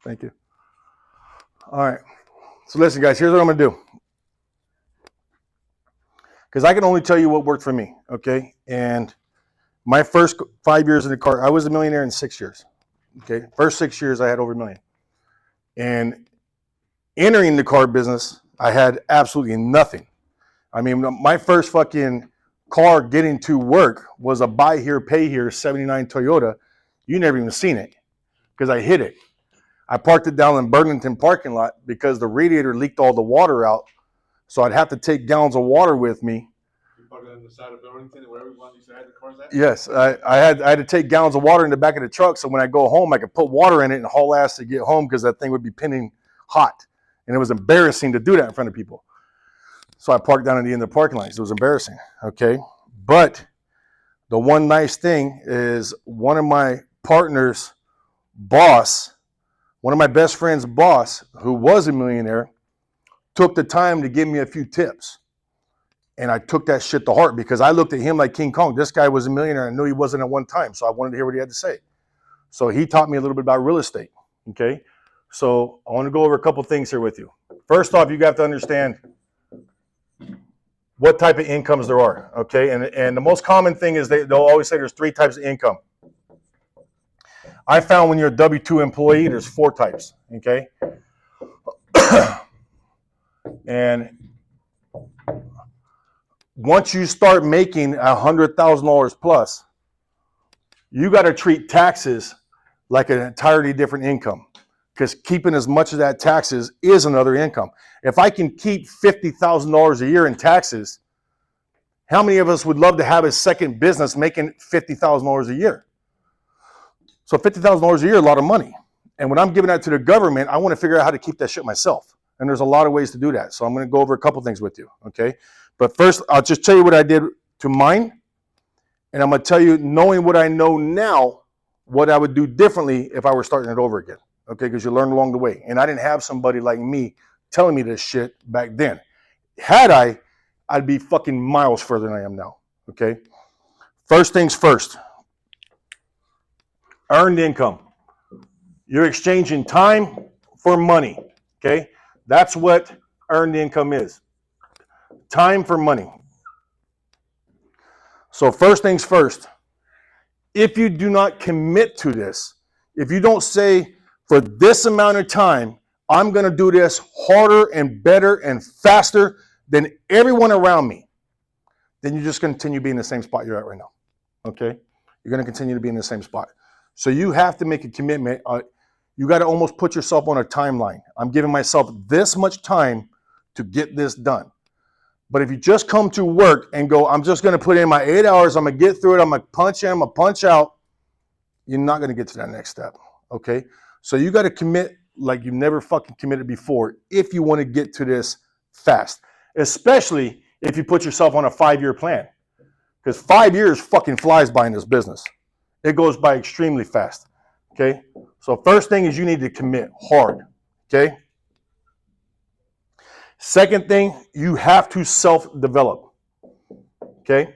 Thank you. All right. So listen, guys, here's what I'm going to do. Because I can only tell you what worked for me, okay? And my first 5 years in the car, I was a millionaire in 6 years, okay? First 6 years, I had over $1 million. And entering the car business, I had absolutely nothing. I mean, my first fucking car getting to work was a buy here, pay here 79 Toyota. You never even seen it because I hid it. I parked it down in Burlington parking lot because the radiator leaked all the water out. So I'd have to take gallons of water with me. You parked it on the side of Burlington and where everyone used to have the cars at? Yes, I had to take gallons of water in the back of the truck so when I go home, I could put water in it and haul ass to get home because that thing would be pinning hot. And it was embarrassing to do that in front of people. So I parked down at the end of the parking lot. So it was embarrassing, okay? But the one nice thing is one of my partner's boss, one of my best friend's boss, who was a millionaire, took the time to give me a few tips. And I took that shit to heart because I looked at him like King Kong. This guy was a millionaire. I knew he wasn't at one time. So I wanted to hear what he had to say. So he taught me a little bit about real estate, okay? So I want to go over a couple things here with you. First off, you have to understand what type of incomes there are, okay? And the most common thing is they'll always say there's 3 types of income. I found when you're a W-2 employee, there's 4 types, okay? And once you start making $100,000 plus, you got to treat taxes like an entirely different income because keeping as much of that taxes is another income. If I can keep $50,000 a year in taxes, how many of us would love to have a second business making $50,000 a year? So $50,000 a year is a lot of money. And when I'm giving that to the government, I want to figure out how to keep that shit myself. And there's a lot of ways to do that. So I'm going to go over a couple things with you, okay? But first, I'll just tell you what I did to mine. And I'm going to tell you, knowing what I know now, what I would do differently if I were starting it over again, okay? Because you learn along the way. And I didn't have somebody like me telling me this shit back then. Had I'd be fucking miles further than I am now, okay? First things first. Earned income. You're exchanging time for money, okay? That's what earned income is. Time for money. So first things first, if you do not commit to this, if you don't say for this amount of time, I'm going to do this harder and better and faster than everyone around me, then you're just going to continue being in the same spot you're at right now, okay? You're going to continue to be in the same spot. So you have to make a commitment. You got to almost put yourself on a timeline. I'm giving myself this much time to get this done. But if you just come to work and go, I'm just going to put in my 8 hours, I'm going to get through it, I'm going to punch in, I'm going to punch out, you're not going to get to that next step, okay? So you got to commit like you've never fucking committed before if you want to get to this fast, especially if you put yourself on a 5-year plan. Because 5 years fucking flies by in this business. It goes by extremely fast, okay? So first thing is you need to commit hard, okay? Second thing, you have to self-develop, okay?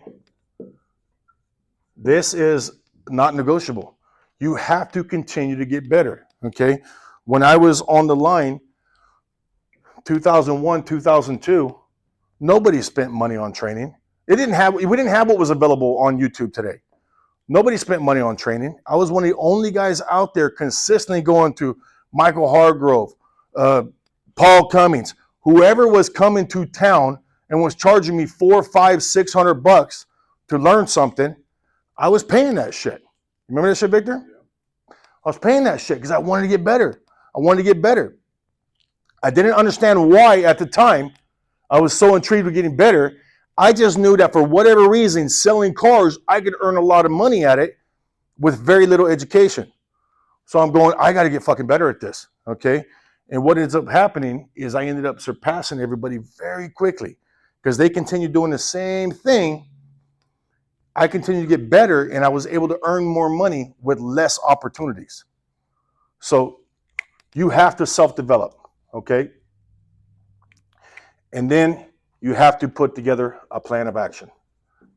This is not negotiable. You have to continue to get better, okay? When I was on the line, 2001, 2002, nobody spent money on training. We didn't have what was available on YouTube today. Nobody spent money on training. I was one of the only guys out there consistently going to Michael Hargrove, Paul Cummings, whoever was coming to town and was charging me $400, $500, $600 to learn something. I was paying that shit. Remember that shit, Victor? Yeah. I was paying that shit because I wanted to get better. I wanted to get better. I didn't understand why at the time. I was so intrigued with getting better. I just knew that for whatever reason, selling cars, I could earn a lot of money at it with very little education. So I'm going, I got to get fucking better at this, okay? And what ends up happening is I ended up surpassing everybody very quickly because they continued doing the same thing. I continued to get better and I was able to earn more money with less opportunities. So you have to self-develop, okay? And then you have to put together a plan of action.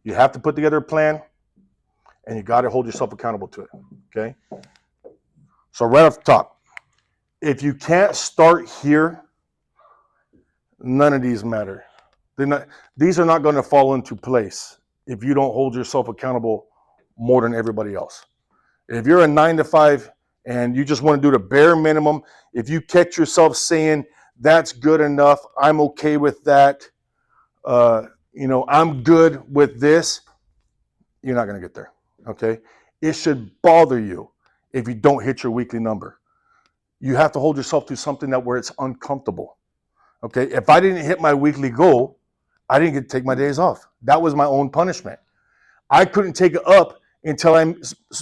You have to put together a plan and you got to hold yourself accountable to it, okay? So right off the top, If you can't start here, none of these matter. These are not going to fall into place if you don't hold yourself accountable more than everybody else. If you're a 9 to 5 and you just want to do the bare minimum, if you catch yourself saying that's good enough, I'm okay with that, I'm good with this, you're not going to get there. Okay. It should bother you if you don't hit your weekly number. You have to hold yourself to something where it's uncomfortable. Okay. If I didn't hit my weekly goal, I didn't get to take my days off. That was my own punishment. I couldn't take it up until I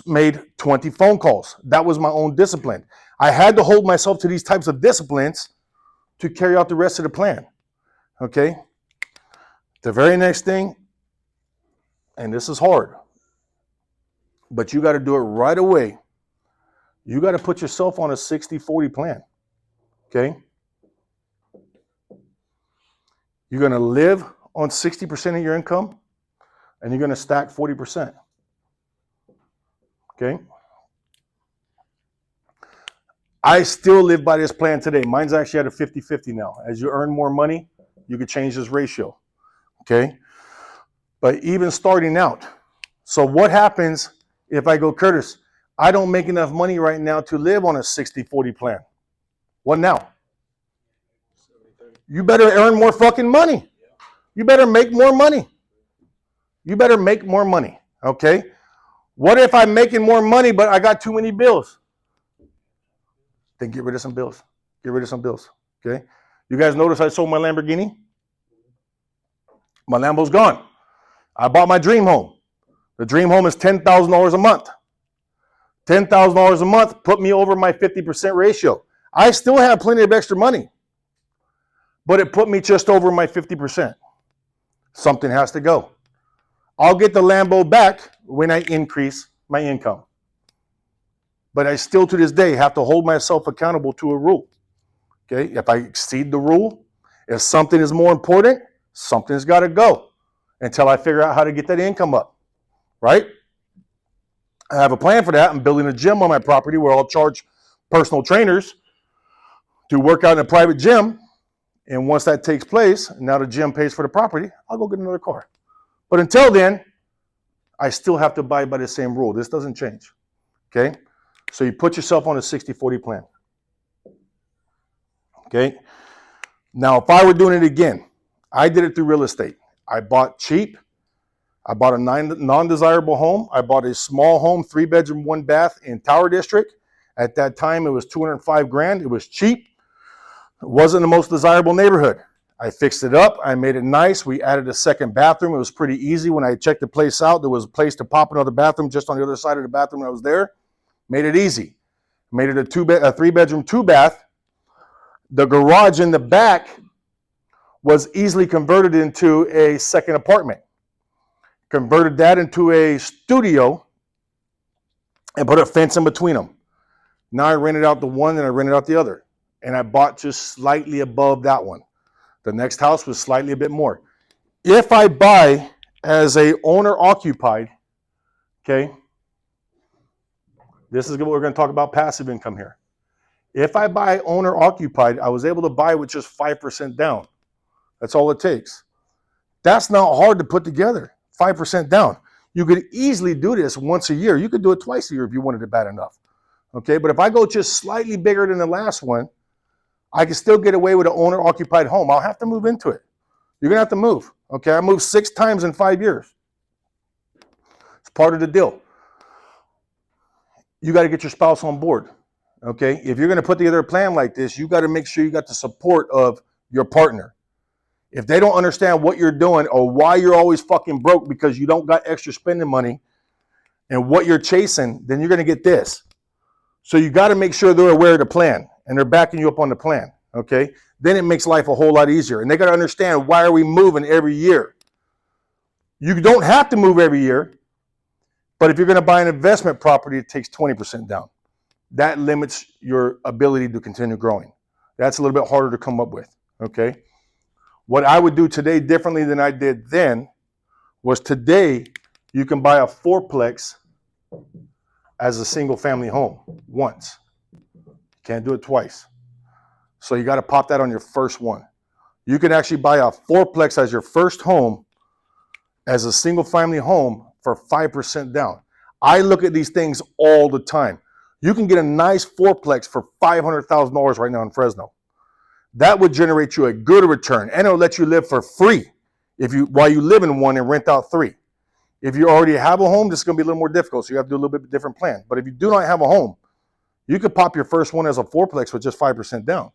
made 20 phone calls. That was my own discipline. I had to hold myself to these types of disciplines to carry out the rest of the plan. Okay. The very next thing, and this is hard, but you got to do it right away. You got to put yourself on a 60-40 plan. Okay. You're going to live on 60% of your income and you're going to stack 40%. Okay. I still live by this plan today. Mine's actually at a 50-50 now. As you earn more money, you could change this ratio. Okay. But even starting out, so what happens if I go, Curtis, I don't make enough money right now to live on a 60-40 plan? What now? You better earn more fucking money. You better make more money. You better make more money. Okay. What if I'm making more money, but I got too many bills? Then get rid of some bills. Get rid of some bills. Okay. You guys notice I sold my Lamborghini? My Lambo's gone. I bought my dream home. The dream home is $10,000 a month. $10,000 a month put me over my 50% ratio. I still have plenty of extra money, but it put me just over my 50%. Something has to go. I'll get the Lambo back when I increase my income. But I still to this day have to hold myself accountable to a rule. Okay, if I exceed the rule, if something is more important, something's got to go until I figure out how to get that income up, right? I have a plan for that. I'm building a gym on my property where I'll charge personal trainers to work out in a private gym. And once that takes place, now the gym pays for the property, I'll go get another car. But until then, I still have to abide by the same rule. This doesn't change. Okay? So you put yourself on a 60-40 plan. Okay? Now, if I were doing it again, I did it through real estate. I bought cheap. I bought a non-desirable home. I bought a small home, 3-bedroom, 1-bath in Tower District. At that time, it was $205,000. It was cheap. It wasn't the most desirable neighborhood. I fixed it up. I made it nice. We added a second bathroom. It was pretty easy. When I checked the place out, there was a place to pop another bathroom just on the other side of the bathroom that was there. Made it easy. Made it a 3-bedroom, 2-bath. The garage in the back was easily converted into a second apartment. Converted that into a studio and put a fence in between them. Now I rented out the one and I rented out the other. And I bought just slightly above that one. The next house was slightly a bit more. If I buy as a owner occupied, okay, this is what we're going to talk about, passive income here. If I buy owner occupied, I was able to buy with just 5% down. That's all it takes. That's not hard to put together, 5% down. You could easily do this once a year. You could do it twice a year if you wanted it bad enough. Okay, but if I go just slightly bigger than the last one, I can still get away with an owner-occupied home. I'll have to move into it. You're going to have to move. Okay, I moved 6 times in 5 years. It's part of the deal. You got to get your spouse on board. Okay, if you're going to put together a plan like this, you got to make sure you got the support of your partner. If they don't understand what you're doing or why you're always fucking broke because you don't got extra spending money and what you're chasing, then you're going to get this. So you got to make sure they're aware of the plan and they're backing you up on the plan, okay? Then it makes life a whole lot easier. And they got to understand, why are we moving every year? You don't have to move every year, but if you're going to buy an investment property, it takes 20% down. That limits your ability to continue growing. That's a little bit harder to come up with, okay? What I would do today differently than I did then was, today you can buy a 4-plex as a single family home once. Can't do it twice. So you got to pop that on your first one. You can actually buy a fourplex as your first home, as a single family home for 5% down. I look at these things all the time. You can get a nice fourplex for $500,000 right now in Fresno. That would generate you a good return, and it'll let you live for free while you live in one and rent out 3. If you already have a home, this is going to be a little more difficult, so you have to do a little bit different plan. But if you do not have a home, you could pop your first one as a fourplex with just 5% down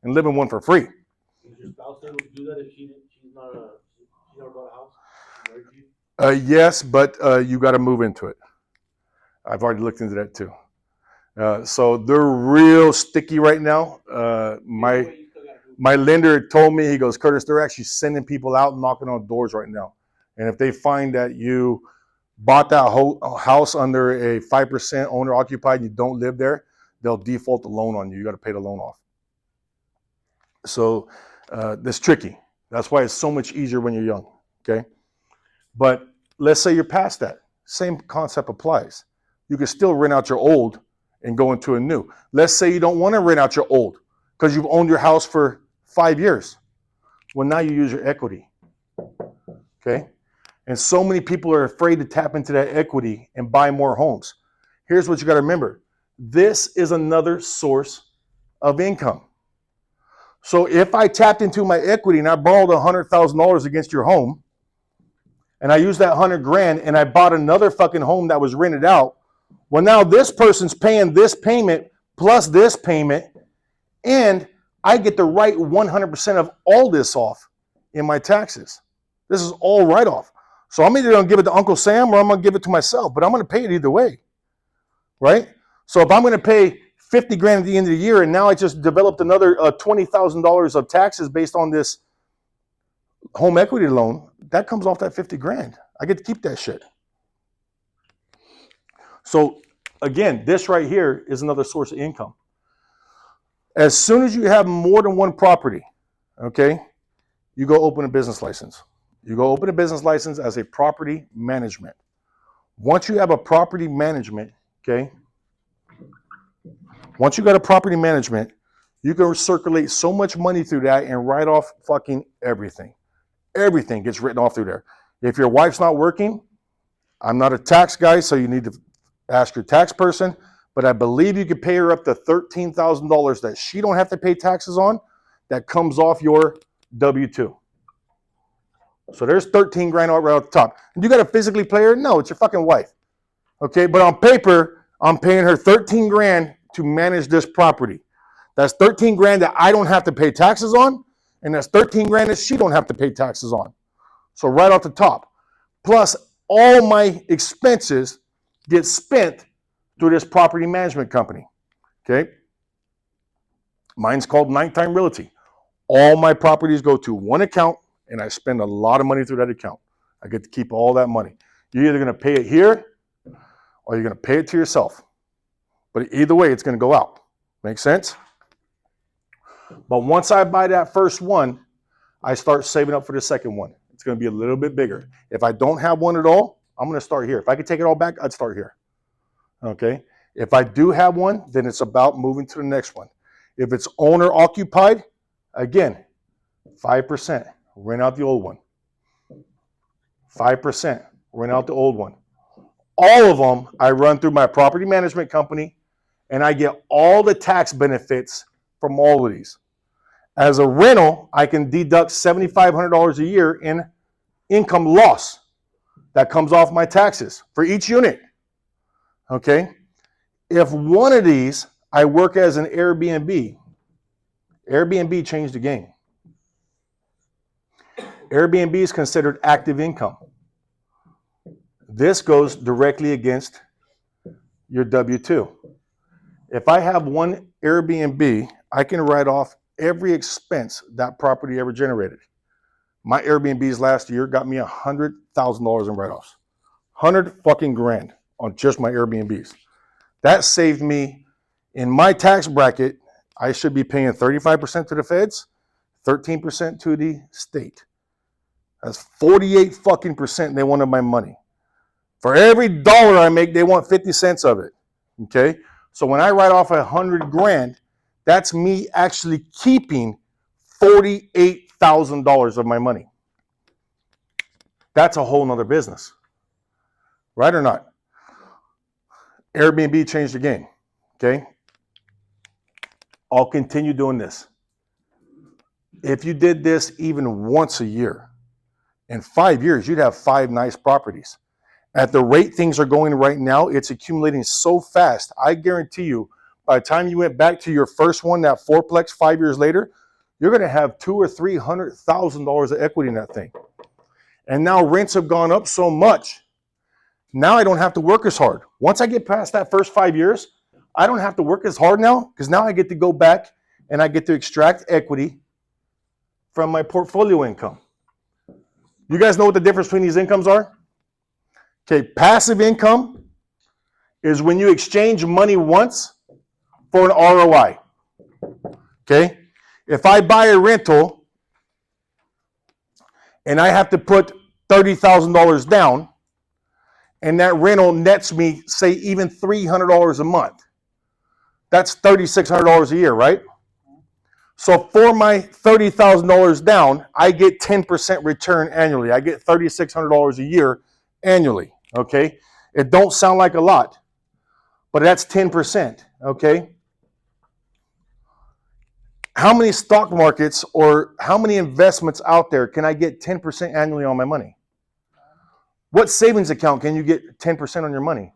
and live in one for free. Is your spouse able to do that if she's never bought a house? Yes, but you got to move into it. I've already looked into that too. So they're real sticky right now. My lender told me, he goes, Curtis, they're actually sending people out and knocking on doors right now. And if they find that you bought that whole house under a 5% owner occupied, you don't live there, they'll default the loan on you. You got to pay the loan off. So that's tricky. That's why it's so much easier when you're young. Okay. But let's say you're past that. Same concept applies. You can still rent out your old and go into a new. Let's say you don't want to rent out your old because you've owned your house for 5 years. Well, now you use your equity. Okay. And so many people are afraid to tap into that equity and buy more homes. Here's what you got to remember. This is another source of income. So if I tapped into my equity and I borrowed $100,000 against your home, and I used that $100,000 and I bought another fucking home that was rented out, well, now this person's paying this payment plus this payment, and I get to write 100% of all this off in my taxes. This is all write-off. So I'm either going to give it to Uncle Sam or I'm going to give it to myself, but I'm going to pay it either way, right? So if I'm going to pay $50,000 at the end of the year, and now I just developed another $20,000 of taxes based on this home equity loan, that comes off that $50,000. I get to keep that shit. So again, this right here is another source of income. As soon as you have more than one property, okay, you go open a business license. You go open a business license as a property management. Once you have a property management, okay, once you got a property management, you can circulate so much money through that and write off fucking everything. Everything gets written off through there. If your wife's not working, I'm not a tax guy, so you need to ask your tax person, but I believe you could pay her up to $13,000 that she don't have to pay taxes on, that comes off your W-2. So there's $13,000 right off the top. And you got to physically pay her? No, it's your fucking wife. Okay, but on paper, I'm paying her $13,000 to manage this property. That's $13,000 that I don't have to pay taxes on, and that's $13,000 that she don't have to pay taxes on. So right off the top. Plus, all my expenses get spent through this property management company. Okay? Mine's called Nighttime Realty. All my properties go to one account, and I spend a lot of money through that account. I get to keep all that money. You're either going to pay it here, or you're going to pay it to yourself. But either way, it's going to go out. Make sense? But once I buy that first one, I start saving up for the second one. It's going to be a little bit bigger. If I don't have one at all, I'm going to start here. If I could take it all back, I'd start here. Okay? If I do have one, then it's about moving to the next one. If it's owner occupied, again, 5%, rent out the old one. 5%, rent out the old one. All of them, I run through my property management company, and I get all the tax benefits from all of these. As a rental, I can deduct $7,500 a year in income loss that comes off my taxes for each unit. Okay? If one of these, I work as an Airbnb. Airbnb changed the game. Airbnb is considered active income. This goes directly against your W-2. If I have one Airbnb, I can write off every expense that property ever generated. My Airbnbs last year got me $100,000 in write-offs. 100 fucking grand on just my Airbnbs. That saved me, in my tax bracket, I should be paying 35% to the feds, 13% to the state. That's 48 fucking percent they wanted my money. For every dollar I make, they want 50 cents of it. Okay? So when I write off $100,000, That's me actually keeping $48,000 of my money. That's a whole nother business. Right or not? Airbnb changed the game. Okay? I'll continue doing this. If you did this even once a year, in 5 years, you'd have 5 nice properties. At the rate things are going right now, it's accumulating so fast. I guarantee you, by the time you went back to your first one, that fourplex 5 years later, you're going to have $200,000 or $300,000 of equity in that thing. And now rents have gone up so much. Now I don't have to work as hard. Once I get past that first 5 years, I don't have to work as hard now, because now I get to go back and I get to extract equity from my portfolio income. You guys know what the difference between these incomes are? Okay, passive income is when you exchange money once for an ROI. Okay, if I buy a rental and I have to put $30,000 down, and that rental nets me, say, even $300 a month, that's $3,600 a year, right? So for my $30,000 down, I get 10% return annually. I get $3,600 a year annually, okay? It don't sound like a lot, but that's 10%, okay? How many stock markets or how many investments out there can I get 10% annually on my money? What savings account can you get 10% on your money?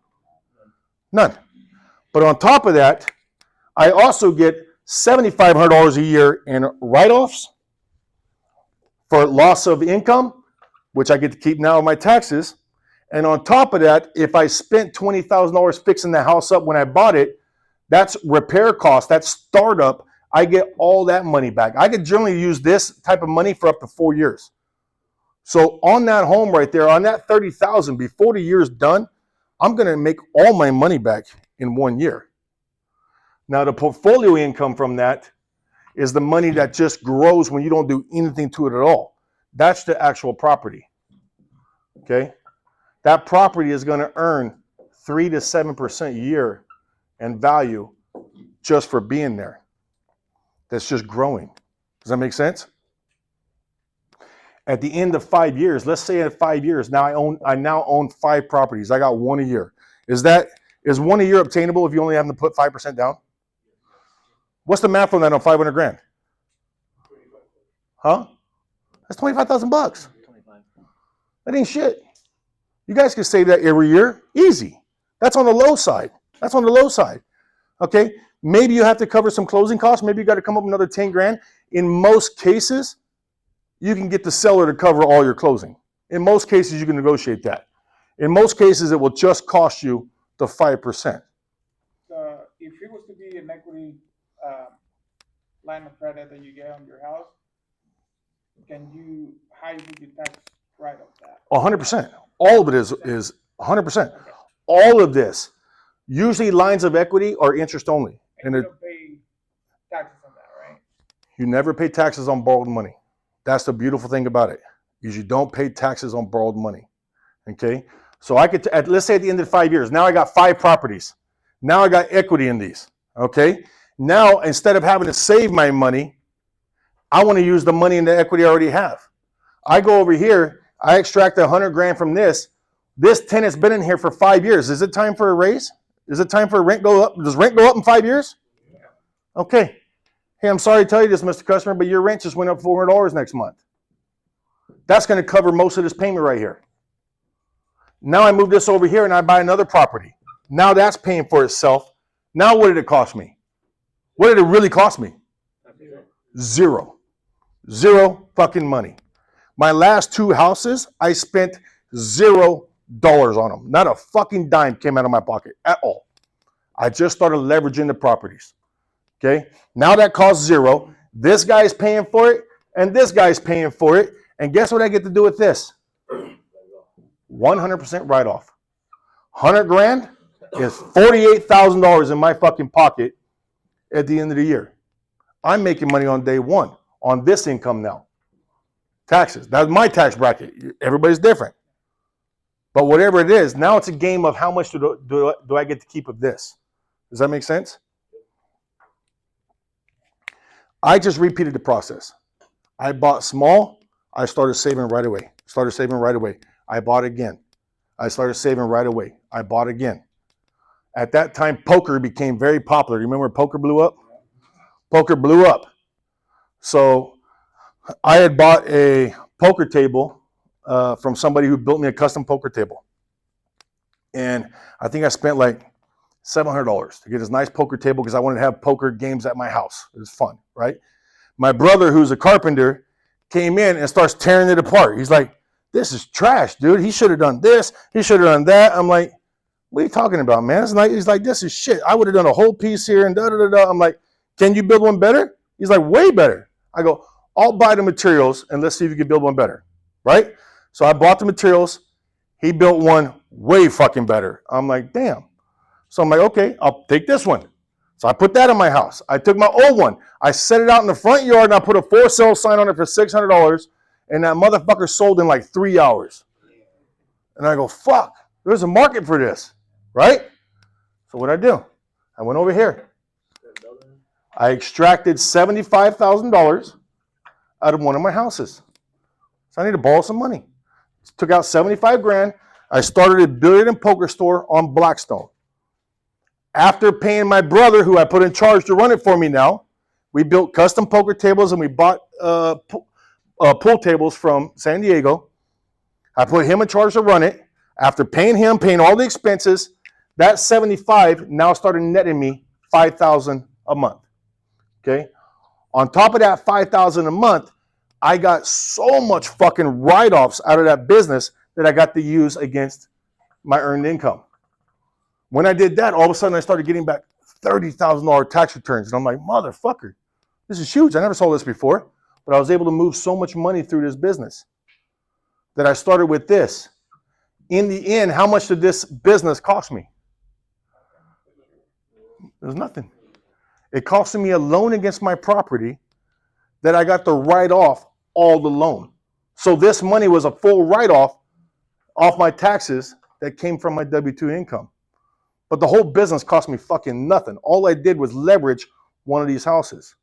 None. But on top of that, I also get $7,500 a year in write-offs for loss of income, which I get to keep now in my taxes. And on top of that, if I spent $20,000 fixing the house up when I bought it, that's repair costs, that's startup. I get all that money back. I could generally use this type of money for up to 4 years. So on that home right there, on that $30,000, before the year's done, I'm going to make all my money back in 1 year. Now, the portfolio income from that is the money that just grows when you don't do anything to it at all. That's the actual property. Okay? That property is going to earn 3 to 7% a year in value just for being there. That's just growing. Does that make sense? At the end of 5 years, let's say at 5 years, I now own 5 properties. I got 1 a year. Is 1 a year obtainable if you only have to put 5% down? What's the math on that on 500 grand? Huh? That's $25,000. That ain't shit. You guys can save that every year. Easy. That's on the low side. That's on the low side. Okay? Maybe you have to cover some closing costs. Maybe you got to come up with another 10 grand. In most cases, you can get the seller to cover all your closing. In most cases, you can negotiate that. In most cases, it will just cost you the 5%. If it was to be an equity line of credit that you get on your house, how you would you tax write off that? 100%. All of it is 100%. Okay. All of this. Usually lines of equity are interest only. And you don't pay taxes on that, right? You never pay taxes on borrowed money. That's the beautiful thing about it. Is you don't pay taxes on borrowed money. Okay? So I could, let's say at the end of 5 years, now I got 5 properties. Now I got equity in these. Okay? Now, instead of having to save my money, I want to use the money in the equity I already have. I go over here, I extract 100 grand from this. This tenant's been in here for 5 years. Is it time for a raise? Is it time for rent go up? Does rent go up in 5 years? Okay. Hey, I'm sorry to tell you this, Mr. Customer, but your rent just went up $400 next month. That's going to cover most of this payment right here. Now I move this over here and I buy another property. Now that's paying for itself. Now what did it cost me? What did it really cost me? Zero. Zero fucking money. My last 2 houses, I spent $0 on them. Not a fucking dime came out of my pocket at all. I just started leveraging the properties. Okay? Now that costs 0. This guy's paying for it, and this guy's paying for it. And guess what I get to do with this? 100% write-off. 100 grand is $48,000 in my fucking pocket at the end of the year. I'm making money on day one on this income now. Taxes. That's my tax bracket. Everybody's different. But whatever it is, now it's a game of how much do I get to keep of this. Does that make sense? I just repeated the process. I bought small. I started saving right away. I bought again. I started saving right away. I bought again. At that time, poker became very popular. You remember when poker blew up? Poker blew up. So I had bought a poker table from somebody who built me a custom poker table. And I think I spent like $700 to get this nice poker table because I wanted to have poker games at my house. It was fun, right? My brother, who's a carpenter, came in and starts tearing it apart. He's like, this is trash, dude. He should have done this. He should have done that. I'm like, what are you talking about, man? It's like, he's like, this is shit. I would have done a whole piece here and da-da-da-da. I'm like, can you build one better? He's like, way better. I go, I'll buy the materials and let's see if you can build one better, right? So I bought the materials. He built one way fucking better. I'm like, damn. So I'm like, okay, I'll take this one. So I put that in my house. I took my old one. I set it out in the front yard and I put a for sale sign on it for $600. And that motherfucker sold in like 3 hours. And I go, fuck, there's a market for this, right? So what'd I do? I went over here. I extracted $75,000 out of one of my houses. So I need to borrow some money. Took out 75 grand. I started a billiard and poker store on Blackstone. After paying my brother, who I put in charge to run it for me now, we built custom poker tables and we bought pool tables from San Diego. I put him in charge to run it. After paying him, paying all the expenses, that 75 now started netting me $5,000 a month. Okay. On top of that $5,000 a month, I got so much fucking write-offs out of that business that I got to use against my earned income. When I did that, all of a sudden I started getting back $30,000 tax returns. And I'm like, motherfucker, this is huge. I never saw this before. But I was able to move so much money through this business that I started with this. In the end, how much did this business cost me? It was nothing. It costed me a loan against my property that I got to write off all the loan. So this money was a full write-off off my taxes that came from my W-2 income. But the whole business cost me fucking nothing. All I did was leverage one of these houses.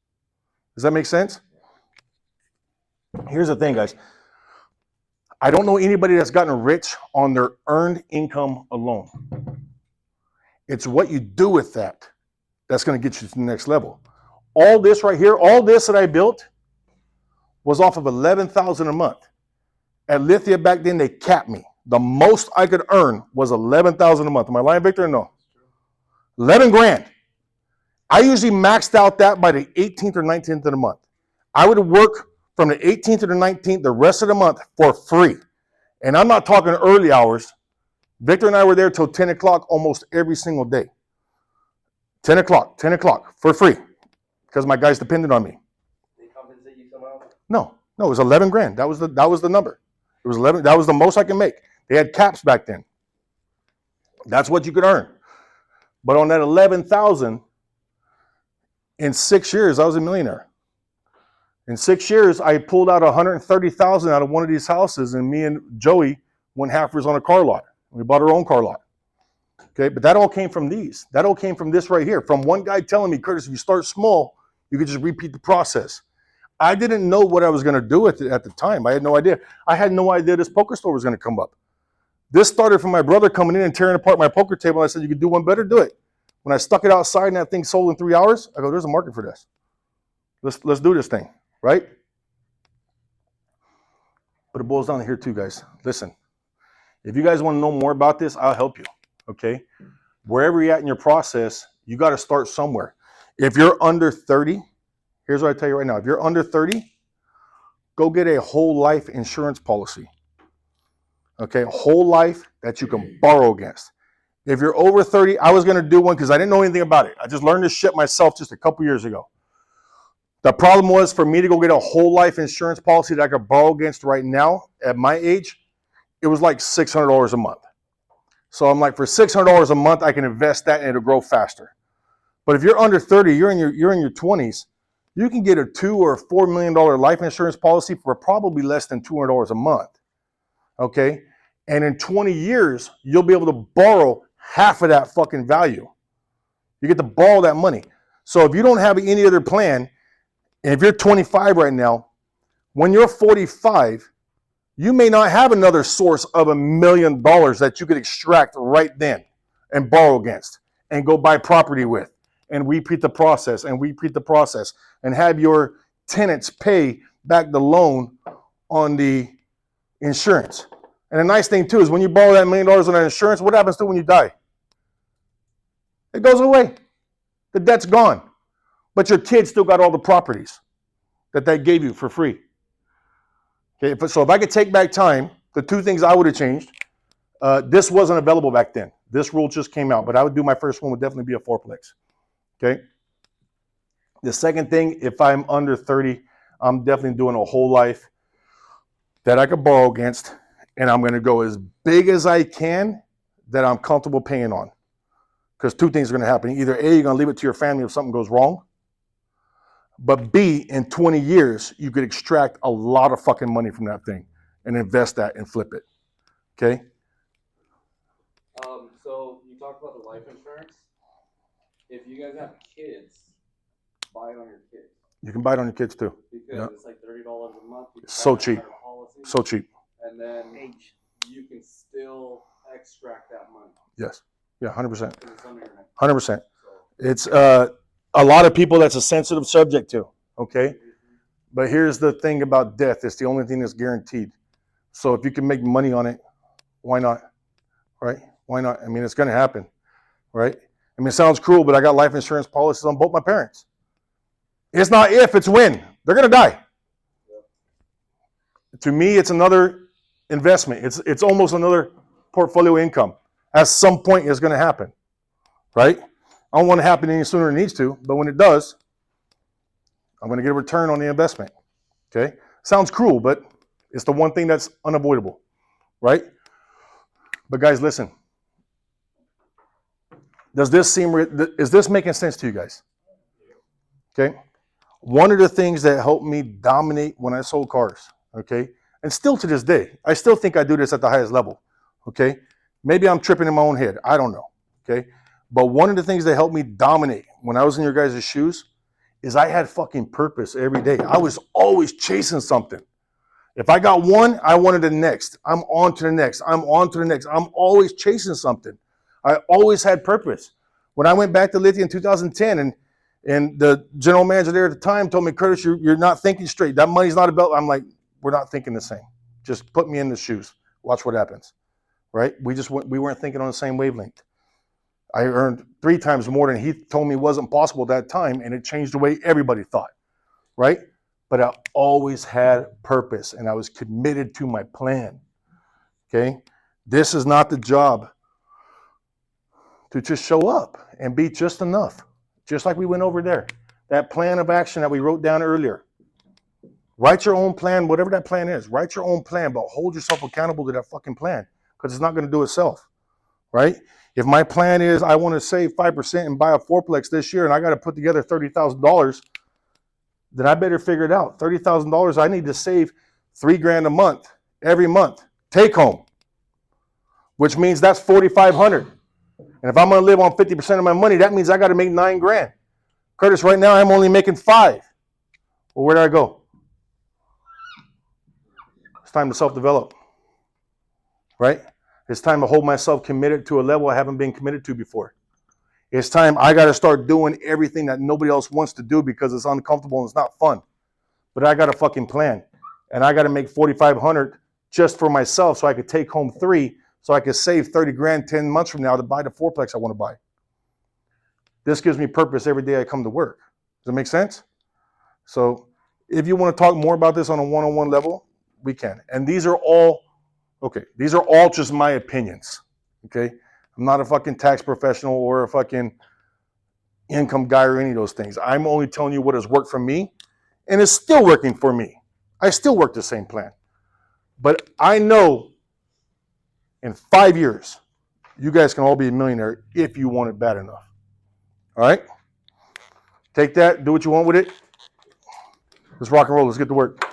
Does that make sense? Here's the thing, guys. I don't know anybody that's gotten rich on their earned income alone. It's what you do with that that's going to get you to the next level. All this right here, all this that I built was off of $11,000 a month. At Lithia back then, they capped me. The most I could earn was $11,000 a month. Am I lying, Victor? No. 11 grand. I usually maxed out that by the 18th or 19th of the month. I would work from the 18th to the 19th, the rest of the month for free. And I'm not talking early hours. Victor and I were there till 10 o'clock almost every single day. 10 o'clock for free because my guys depended on me. They compensate you somehow? No, it was 11 grand. That was the number. It was 11. That was the most I can make. They had caps back then. That's what you could earn. But on that 11,000, in 6 years, I was a millionaire. In 6 years, I pulled out 130,000 out of one of these houses, and me and Joey went halfers on a car lot. We bought our own car lot. Okay, but that all came from these. That all came from this right here. From one guy telling me, Curtis, if you start small, you could just repeat the process. I didn't know what I was going to do at the time. I had no idea. I had no idea this poker store was going to come up. This started from my brother coming in and tearing apart my poker table. I said, you could do one better, do it. When I stuck it outside and that thing sold in 3 hours, I go, there's a market for this. Let's do this thing, right? But it boils down to here too, guys. Listen, if you guys want to know more about this, I'll help you, okay? Wherever you're at in your process, you got to start somewhere. If you're under 30, here's what I tell you right now. If you're under 30, go get a whole life insurance policy. Okay, a whole life that you can borrow against. If you're over 30, I was going to do one because I didn't know anything about it. I just learned this shit myself just a couple years ago. The problem was for me to go get a whole life insurance policy that I could borrow against right now at my age, it was like $600 a month. So I'm like, for $600 a month, I can invest that and it'll grow faster. But if you're under 30, you're in your 20s, you can get a $2 or $4 million life insurance policy for probably less than $200 a month. Okay? And in 20 years, you'll be able to borrow half of that fucking value. You get to borrow that money. So if you don't have any other plan, And if you're 25 right now, when you're 45, you may not have another source of $1 million that you could extract right then and borrow against and go buy property with and repeat the process and have your tenants pay back the loan on the insurance. And the nice thing too is when you borrow that $1 million on that insurance, what happens to it when you die? It goes away. The debt's gone. But your kids still got all the properties that they gave you for free. Okay, so if I could take back time, the two things I would have changed, this wasn't available back then. This rule just came out, but I would do my first one would definitely be a fourplex. Okay. The second thing, if I'm under 30, I'm definitely doing a whole life that I could borrow against, and I'm going to go as big as I can that I'm comfortable paying on. Because two things are going to happen. Either A, you're going to leave it to your family if something goes wrong, but B, in 20 years, you could extract a lot of fucking money from that thing and invest that and flip it. Okay? So you talked about the life insurance. If you guys have kids, buy it on your kids. You can buy it on your kids too. Because it's like $30 a month. You can So buy cheap. policy, So cheap. and then you can still extract that money. Yes. Yeah, 100%. Because it's under your name. 100%. So, It's a lot of people that's a sensitive subject to, okay? But here's the thing about death. It's the only thing that's guaranteed. So if you can make money on it, why not? Right? Why not? I mean, it's going to happen, right? I mean, it sounds cruel, but I got life insurance policies on both my parents. It's not if, it's when. They're going to die. To me, it's another investment. It's almost another portfolio income. At some point, it's going to happen, right? I don't want it to happen any sooner than it needs to, but when it does, I'm going to get a return on the investment, okay? Sounds cruel, but it's the one thing that's unavoidable, right? But guys, listen. Is this making sense to you guys? Okay? One of the things that helped me dominate when I sold cars, okay? And still to this day, I still think I do this at the highest level, okay? Maybe I'm tripping in my own head. I don't know, okay? But one of the things that helped me dominate when I was in your guys' shoes is I had fucking purpose every day. I was always chasing something. If I got one, I wanted the next. I'm on to the next. I'm on to the next. I'm always chasing something. I always had purpose. When I went back to Lithia in 2010 and the general manager there at the time told me, Curtis, you're not thinking straight. That money's not about, I'm like, we're not thinking the same. Just put me in the shoes. Watch what happens, right? We weren't thinking on the same wavelength. I earned 3 times more than he told me wasn't possible at that time, and it changed the way everybody thought, right? But I always had purpose, and I was committed to my plan, okay? This is not the job to just show up and be just enough, just like we went over there. That plan of action that we wrote down earlier. Write your own plan, whatever that plan is. Write your own plan, but hold yourself accountable to that fucking plan because it's not going to do itself, right? If my plan is I want to save 5% and buy a fourplex this year and I got to put together $30,000, then I better figure it out. $30,000, I need to save $3,000 a month, every month, take home, which means that's $4,500. And if I'm going to live on 50% of my money, that means I got to make $9,000. Curtis, right now I'm only making 5. Well, where do I go? It's time to self-develop, right? It's time to hold myself committed to a level I haven't been committed to before. It's time I got to start doing everything that nobody else wants to do because it's uncomfortable and it's not fun. But I got a fucking plan. And I got to make $4,500 just for myself so I could take home 3 so I could save $30,000 10 months from now to buy the fourplex I want to buy. This gives me purpose every day I come to work. Does that make sense? So if you want to talk more about this on a one-on-one level, we can. And these are all just my opinions, okay? I'm not a fucking tax professional or a fucking income guy or any of those things. I'm only telling you what has worked for me, and it's still working for me. I still work the same plan. But I know in 5 years, you guys can all be a millionaire if you want it bad enough. All right? Take that, do what you want with it. Let's rock and roll. Let's get to work.